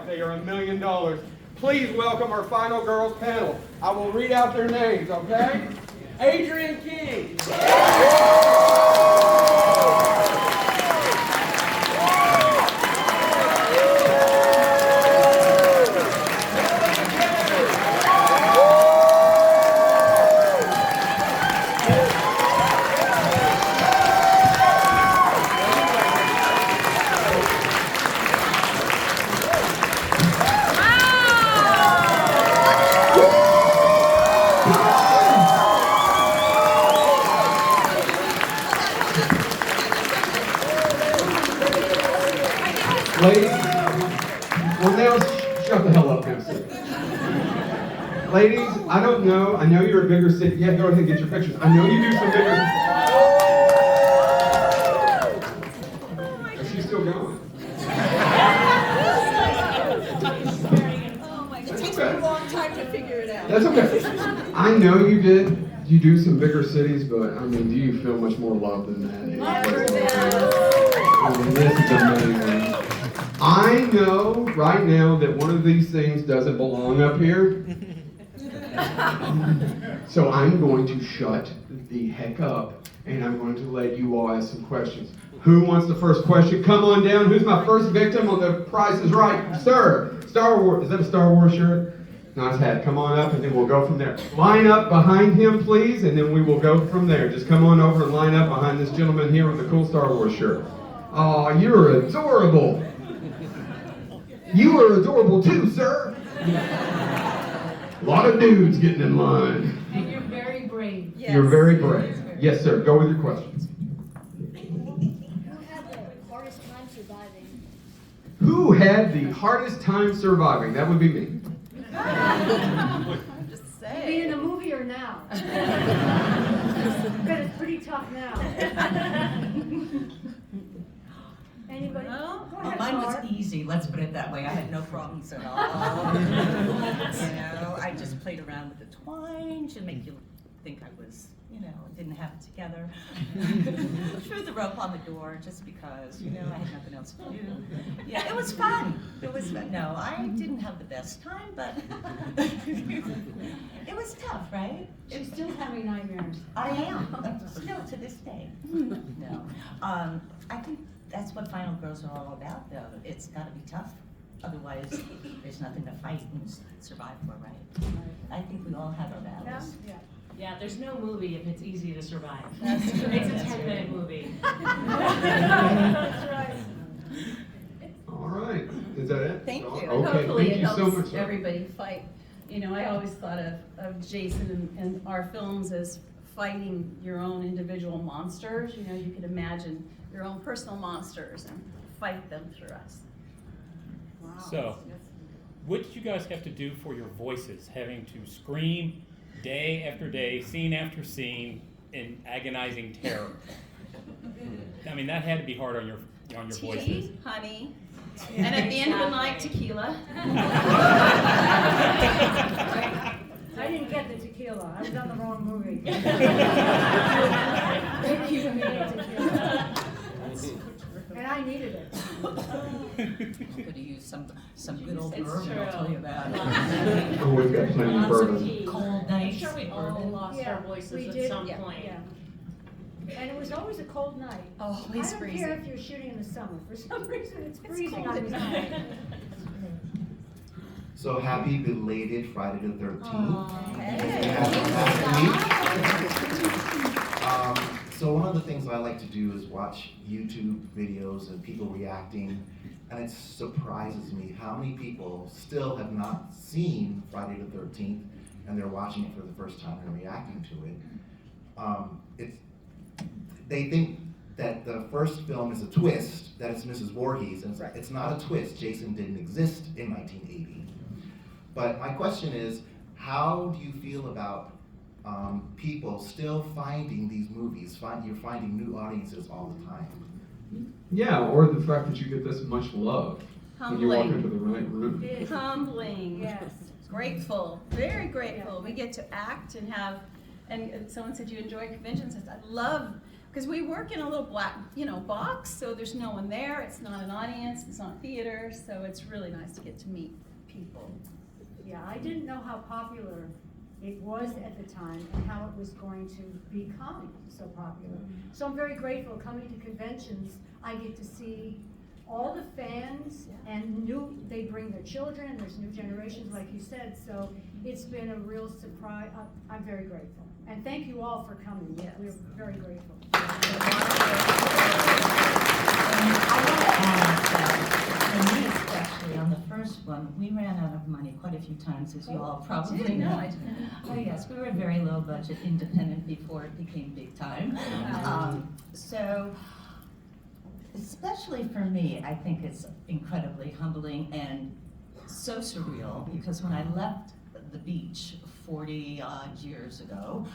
They are $1 million. Please welcome our final girls panel. I will read out their names, okay? Adrienne King. Ladies, well now shut the hell up, MC. Ladies, I don't know. I know you're a bigger city. Yeah, go ahead and get your pictures. I know you do some bigger. Is she still going? Oh my God, it takes me a long time to figure it out. That's okay. I know you did. You do some bigger cities, but I mean, do you feel much more love than that? I mean, this is amazing. I know right now that one of these things doesn't belong up here. So I'm going to shut the heck up and I'm going to let you all ask some questions. Who wants the first question? Come on down. Who's my first victim on The Price is Right? Sir, Star Wars. Is that a Star Wars shirt? Nice hat. Come on up and then we'll go from there. Line up behind him, please, and then we will go from there. Just come on over and line up behind this gentleman here with the cool Star Wars shirt. Aw, you're adorable. You are adorable too, sir. A lot of dudes getting in line. And you're very brave. Yes. You're very brave. Yes, sir. Go with your questions. Who had the hardest time surviving? Who had the hardest time surviving? That would be me. Just You mean say. in a movie or now? Because it's pretty tough now. Anybody? No? Go ahead, Mine was Barb. easy, let's put it that way. I had no problems at all. I just played around with the twine to make you think I was, didn't have it together. Threw the rope on the door just because, I had nothing else to do. Yeah, it was fun. It was fun. No, I didn't have the best time, but it was tough, right? She's still having nightmares. I am, still to this day. No, I think that's what Final Girls are all about, though. It's got to be tough. Otherwise, there's nothing to fight and survive for, right? I think we all have our Yeah? battles. Yeah. Yeah, there's no movie if it's easy to survive. That's true. It's a That's 10-minute true. movie. That's right. All right. Is that it? Thank you. Okay. Hopefully Thank it you so helps much. sir. everybody fight. I always thought of Jason and our films as fighting your own individual monsters. You could imagine your own personal monsters and fight them through us. Wow. So, what did you guys have to do for your voices, having to scream day after day, scene after scene, in agonizing terror? I mean, that had to be hard on your voices. Tea, honey, and at the end of the night, tequila. I didn't get the tequila. I was on the wrong movie. And I needed it. Could have used some good old It's bourbon, I'll tell you true. about. Oh, we've got plenty of Lots of bourbon. tea. Cold I'm nights, sure we all bourbon. lost Yeah, our we voices did, at some yeah. point. Yeah. And it was always a cold night. Always I don't freezing. care if you're shooting in the summer. For some reason, it's freezing cold on at the night. night. So happy belated Friday the 13th. Hey. So one of the things I like to do is watch YouTube videos of people reacting, and it surprises me how many people still have not seen Friday the 13th, and they're watching it for the first time and reacting to it. They think that the first film is a twist, that it's Mrs. Voorhees, and it's not a twist. Jason didn't exist in 1980. But my question is, how do you feel about people still finding these movies? You're finding new audiences all the time. Yeah, or the fact that you get this much love when you walk Humbling. into the right room. It is. Humbling. Yes. Grateful, very grateful. We get to act and have, and someone said you enjoy conventions. I said, I love, because we work in a little black, box, so there's no one there, it's not an audience, it's not theater, so it's really nice to get to meet people. Yeah, I didn't know how popular it was at the time and how it was going to become so popular. So I'm very grateful coming to conventions, I get to see all the fans and they bring their children and there's new generations like you said, so it's been a real surprise. I'm very grateful. And thank you all for coming. Yes. We're very grateful. I want to add that for me especially, on the first one, we ran out of money quite a few times, as you all probably did? know. No, I didn't. Oh yes, we were a very low budget independent before it became big time. So, especially for me, I think it's incredibly humbling and so surreal, because when I left the beach 40 odd years ago,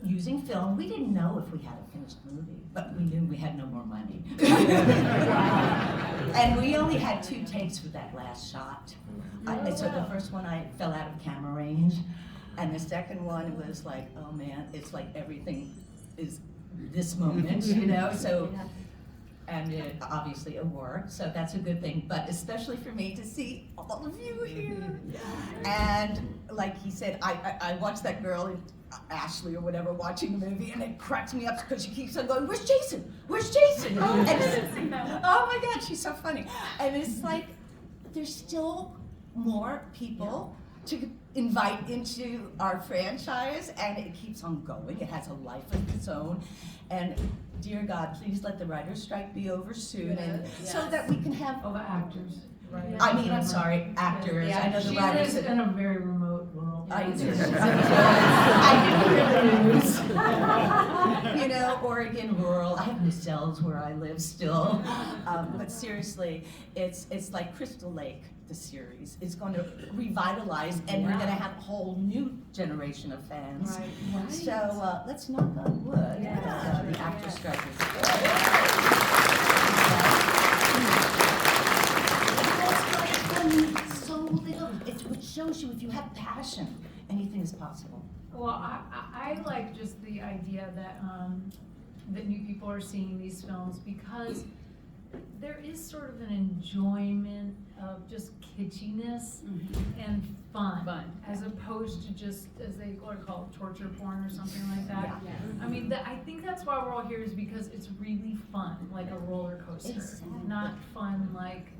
using film, we didn't know if we had a finished movie, but we knew we had no more money. And we only had 2 takes for that last shot. So the first one I fell out of camera range, and the second one was like, oh man, it's like everything is this moment, so. And it, obviously it worked, so that's a good thing, but especially for me to see all of you here. And like he said, I watched that girl, Ashley or whatever, watching the movie, and it cracks me up because she keeps on going, where's Jason? Where's Jason? And oh my God, she's so funny. And it's like, there's still more people to invite into our franchise, and it keeps on going. It has a life of its own. And dear God, please let the writer's strike be over soon, and so that we can have, Over actors, right? I mean, I'm sorry, actors. I know the She writers. lives in a very remote rural. I do. I didn't hear the news. Oregon rural. I have nacelles where I live still. But seriously, it's like Crystal Lake, the series. It's going to revitalize, and we're going to have a whole new generation of fans. Right. So let's knock on wood. Yeah. The actor strike is so little. It shows you if you have passion, anything is possible. Well, I like just the idea that, that new people are seeing these films, because there is sort of an enjoyment of just kitschiness and fun, as opposed to just, as they call it, torture porn or something like that. Yeah. I mean, I think that's why we're all here, is because it's really fun, like a roller coaster, Exactly. not fun like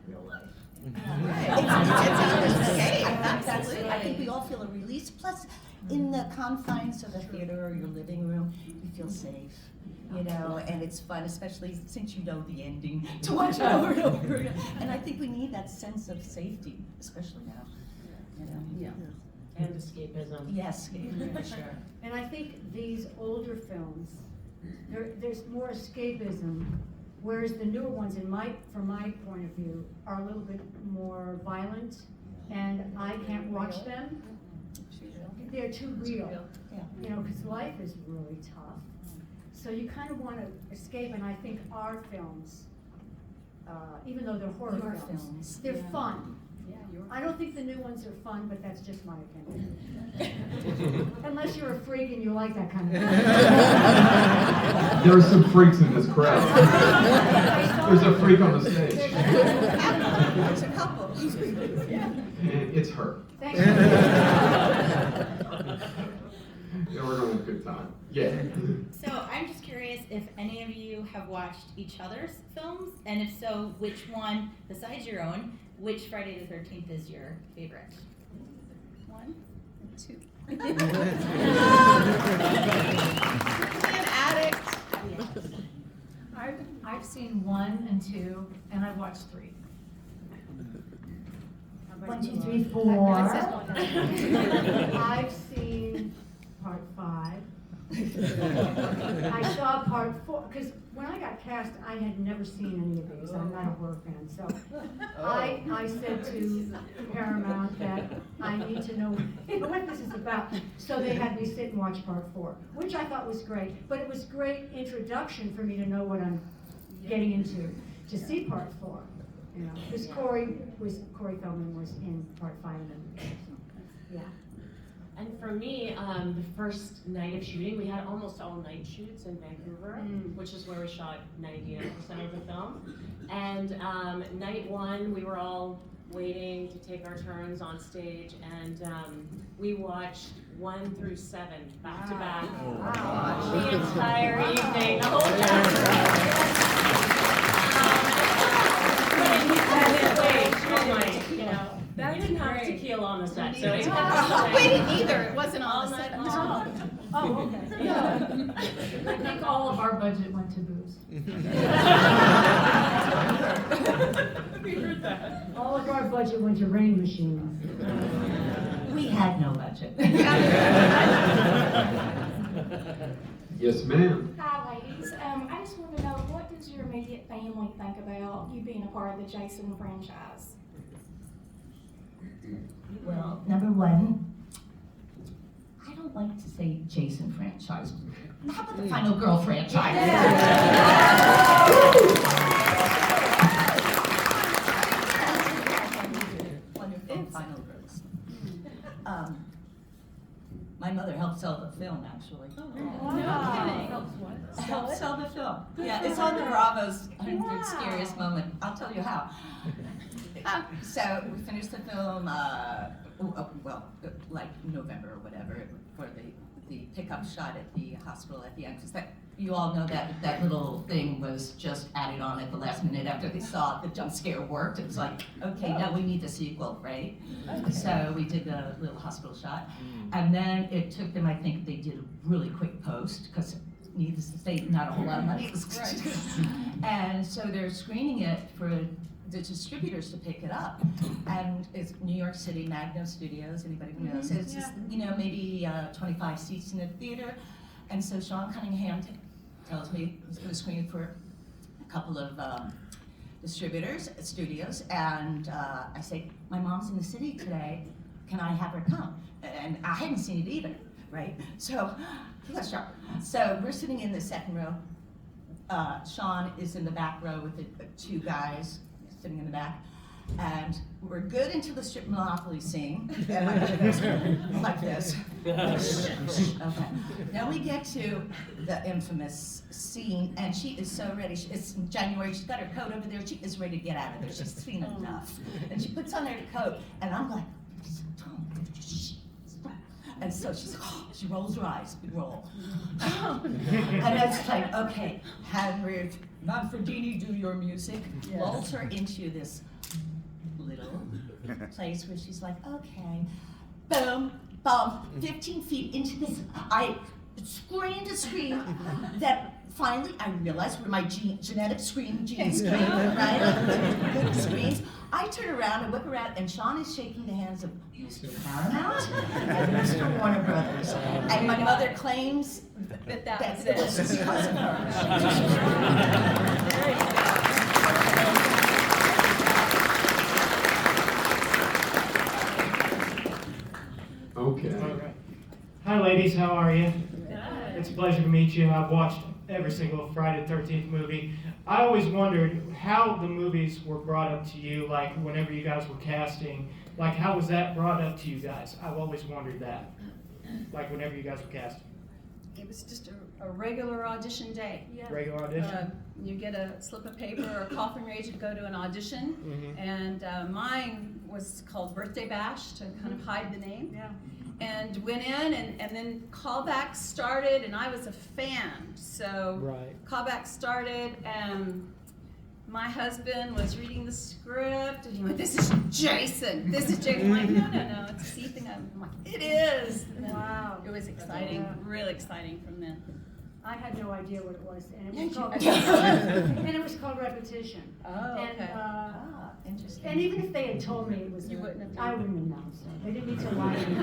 real life. I think we all feel a release. Plus, in the confines of a theater or your living room, you feel safe. And it's fun, especially since you know the ending, to watch it over and over again. And I think we need that sense of safety, especially now. Yeah. And escapism. Yes, for sure. And I think these older films, there's more escapism, whereas the newer ones, from my point of view, are a little bit more violent, and I can't watch them. They're too real. Yeah. Because life is really tough. So you kind of want to escape, and I think our films, even though they're horror Your films, films. they're fun. Yeah, you're I don't think the new ones are fun, but that's just my opinion. Unless you're a freak and you like that kind of thing. There are some freaks in this crowd. There's a freak on the stage. There's a couple. And it's her. Thank you. Yeah, we're gonna have a good time. Yeah. So I'm just curious if any of you have watched each other's films, and if so, which one, besides your own, which Friday the 13th is your favorite? 1 and 2. An addict. I've seen 1 and 2, and I've watched 3. 1, 2, 3, 4. I've seen part 5. I saw part 4, because when I got cast, I had never seen any of these. I'm not a horror fan, so I said to Paramount that I need to know what this is about. So they had me sit and watch part 4, which I thought was great. But it was great introduction for me to know what I'm getting into, to see part 4. Because Corey Feldman was in part 5 of them. So, yeah. And for me, the first night of shooting, we had almost all night shoots in Vancouver, which is where we shot 98% of the film. And night one, we were all waiting to take our turns on stage, and we watched 1 through 7 back to back. The entire evening, the whole time. You know, that didn't have tequila on the set, so it We didn't either, it wasn't all all the night set. long. Oh, okay. Yeah. I think all of our budget went to booze. We heard that. All of our budget went to rain machines. We had no budget. Yes, ma'am. Hi, ladies. I just want to know, what does your immediate family think about you being a part of the Jason franchise? Well, number one, I don't like to say Jason franchise. How about the Final Girl franchise? Wonderful Final Girls. My mother helped sell the film, actually. Helped sell the film. Yeah, it's on the Bravo's 100 Scariest Moment. I'll tell you how. So we finished the film, like November or whatever, for the pickup shot at the hospital at the end. Because you all know that little thing was just added on at the last minute after they saw the jump scare worked. It was like, okay, now we need the sequel, right? So we did the little hospital shot. And then it took them, I think they did a really quick post, because needless to say, not a whole lot of money was And so they're screening it for the distributors to pick it up. And it's New York City, Magno Studios, anybody who knows. It's just, maybe 25 seats in the theater. And so Sean Cunningham tells me he's going to screen it for a couple of distributors, studios, and I say, my mom's in the city today, can I have her come? And I hadn't seen it either, right? So, let's start. So we're sitting in the second row. Sean is in the back row with the two guys sitting in the back. And we're good into the strip Monopoly scene. Like this. Okay. Now we get to the infamous scene, and she is so ready. It's in January, she's got her coat over there, she is ready to get out of there. She's seen enough. And she puts on her coat, and I'm like, and so she's, she rolls her eyes, big roll. And it's like, okay, Henry Manfredini, do your music. Yes. Lulls her into this little place where she's like, okay, boom, boom, 15 feet into this. I screamed a scream that finally I realized where my genetic scream genes came, right? Good screams. I turn around and whip around, and Sean is shaking the hands of Mr. Paramount and Mr. Warner Brothers. And my mother claims that was it was it. because of her. Okay. All right. Hi, ladies. How are you? It's a pleasure to meet you. I've watched every single Friday the 13th movie. I always wondered how the movies were brought up to you, like whenever you guys were casting. Like, how was that brought up to you guys? I've always wondered that. Like, whenever you guys were casting. It was just a regular audition day. Regular audition? You get a slip of paper or a coffin rage and go to an audition. And mine was called Birthday Bash to kind of hide the name. Yeah. And went in, and then callbacks started, and I was a fan. So Right. callbacks started, and my husband was reading the script, and he went, "This is Jason. This is Jason." I'm like, no, it's a C thing. I'm like, "It is." And then Wow. It was exciting, Yeah. really exciting from then. I had no idea what it was, and it Yeah, was you- called, and it was called repetition. Oh, And, okay. Interesting. and even if they had told me it was, You wouldn't have I known. wouldn't have known, so they didn't need to lie to me.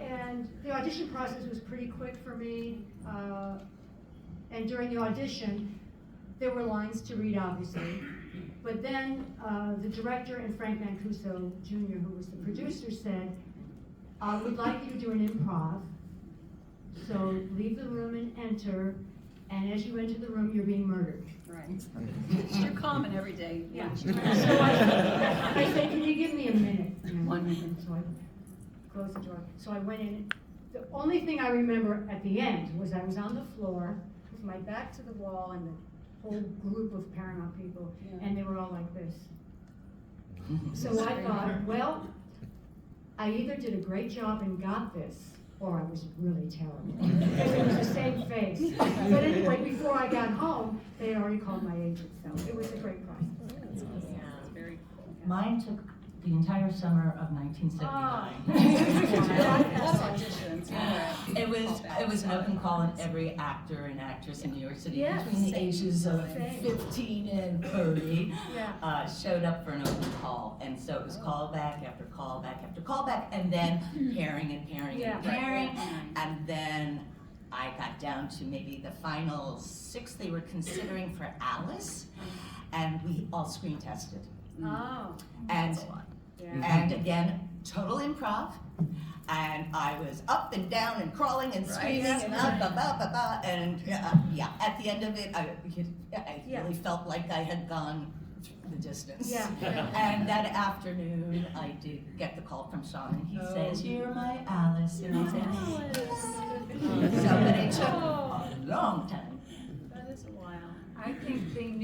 And the audition process was pretty quick for me, and during the audition, there were lines to read, obviously, but then the director and Frank Mancuso Jr., who was the producer, said, "I would like you to do an improv, so leave the room and enter, and as you enter the room, you're being murdered." Right. You're common every day. Yeah. So I said, "Can you give me a minute?" 1 minute. So I close the door. So I went in. The only thing I remember at the end was I was on the floor with my back to the wall and the whole group of Paramount people, and they were all like this. So I thought, well, I either did a great job and got this, or I was really terrible. Because it was the same face. But anyway, before I got home, they had already called my agent, so it was a great prize. That's very cool. Mine took the entire summer of 1979. It was an open call, and every actor and actress in New York City Yes. between the ages of Same. 15 and 30 Yeah. showed up for an open call, and so it was call back after call back after call back, and then pairing and pairing Yeah. and pairing, and then I got down to maybe the final 6 they were considering for Alice, and we all screen tested. Oh. And Yeah. and again, total improv. And I was up and down and crawling and screaming and and yeah, at the end of it, I really felt like I had gone the distance. Yeah. And that afternoon, I did get the call from Sean, and he says, "You're my Alice," and I said, "Yes." So, but it took a long time. That is a while. I think they knew